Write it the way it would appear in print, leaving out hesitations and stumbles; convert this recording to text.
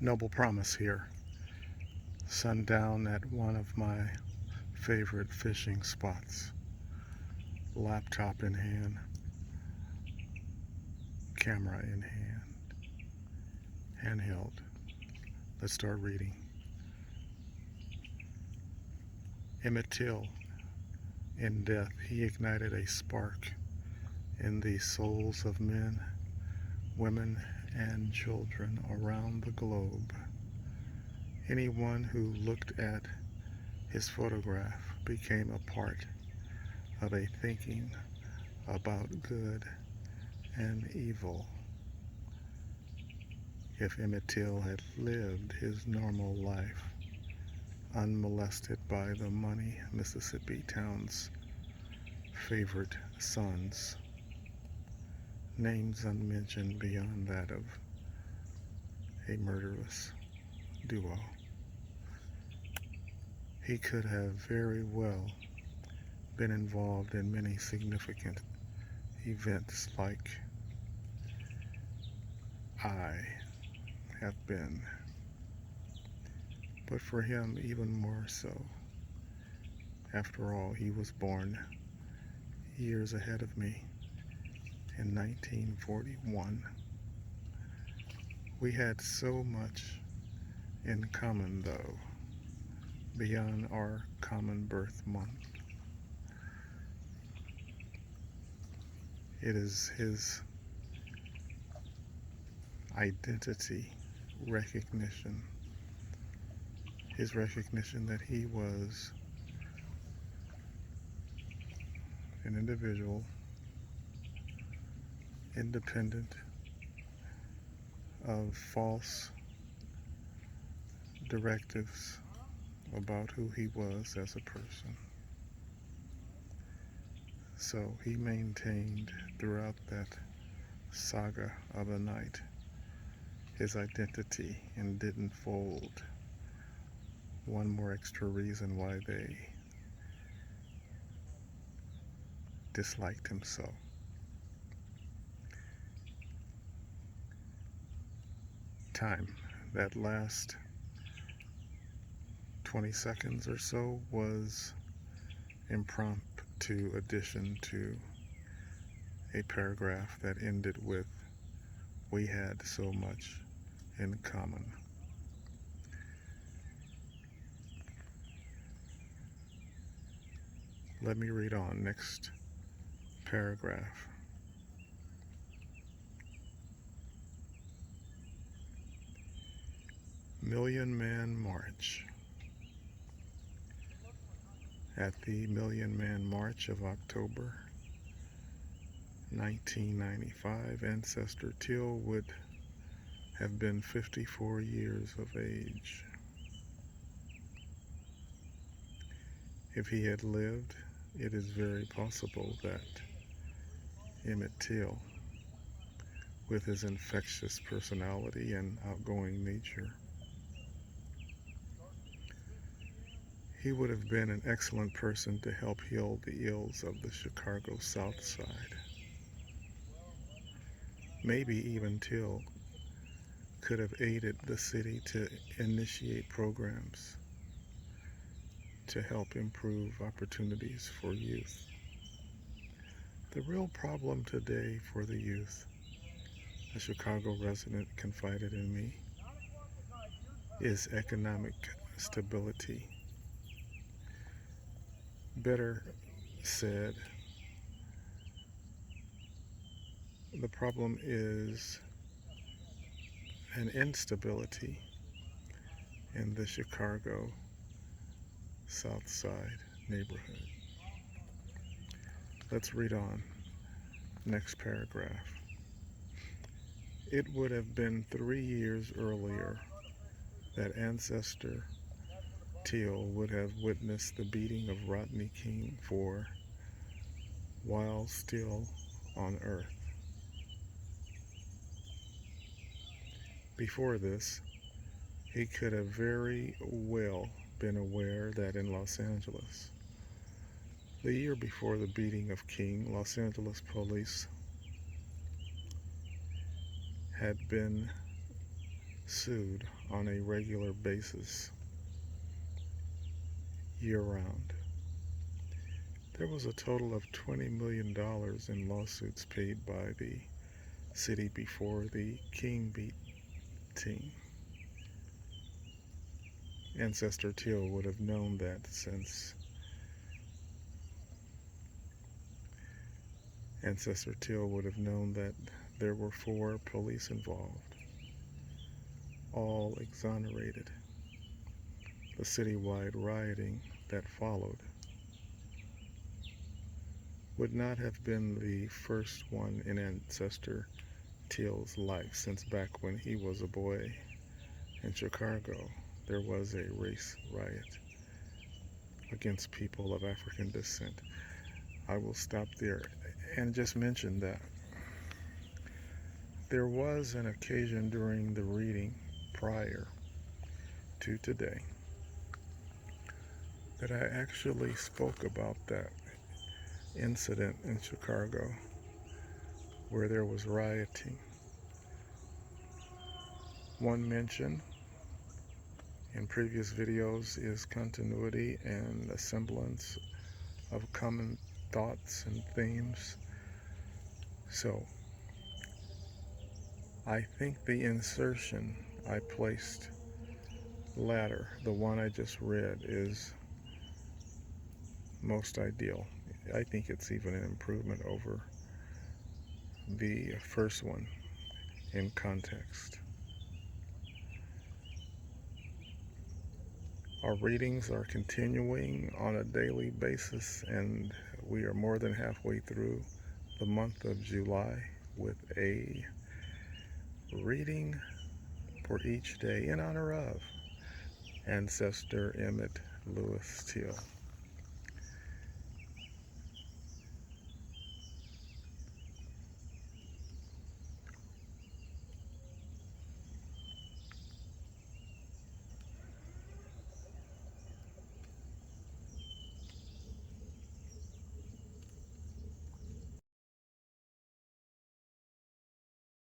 Noble promise here. Sundown at one of my favorite fishing spots. Laptop in hand, camera in hand, handheld. Let's start reading. Emmett Till, in death, he ignited a spark in the souls of men, women, and children around the globe. Anyone who looked at his photograph became a part of a thinking about good and evil. If Emmett Till had lived his normal life, unmolested by the money Mississippi town's favorite sons, names unmentioned beyond that of a murderous duo, he could have very well been involved in many significant events like I have been, but for him even more so. After all, he was born years ahead of me in 1941. We had so much in common, though, beyond our common birth month. It is his identity recognition, his recognition that he was an individual, independent of false directives about who he was as a person. So he maintained throughout that saga of the night his identity and didn't fold. One more extra reason why they disliked him so. Time. That last 20 seconds or so was impromptu addition to a paragraph that ended with, "We had so much in common." Let me read on. Next paragraph. Million Man March. At the Million Man March of October 1995, Ancestor Till would have been 54 years of age. If he had lived, it is very possible that Emmett Till, with his infectious personality and outgoing nature, he would have been an excellent person to help heal the ills of the Chicago South Side. Maybe even Till could have aided the city to initiate programs to help improve opportunities for youth. The real problem today for the youth, a Chicago resident confided in me, is economic stability. Better said, the problem is an instability in the Chicago South Side neighborhood. Let's read on. Next paragraph. It would have been 3 years earlier that Ancestor Till would have witnessed the beating of Rodney King for While Still on Earth. Before this, he could have very well been aware that in Los Angeles, the year before the beating of King, Los Angeles police had been sued on a regular basis year-round. There was a total of $20 million in lawsuits paid by the city before the King beat team. Ancestor Till would have known that, since Ancestor Till would have known that there were 4 police involved, all exonerated. The citywide rioting that followed would not have been the first one in Ancestor Till's life, since back when he was a boy in Chicago, there was a race riot against people of African descent. I will stop there and just mention that there was an occasion during the reading prior to today that I actually spoke about that incident in Chicago where there was rioting. One mention in previous videos is continuity and a semblance of common thoughts and themes. So I think the insertion I placed latter, the one I just read, is most ideal. I think it's even an improvement over the first one in context. Our readings are continuing on a daily basis, and we are more than halfway through the month of July with a reading for each day in honor of Ancestor Emmett Till.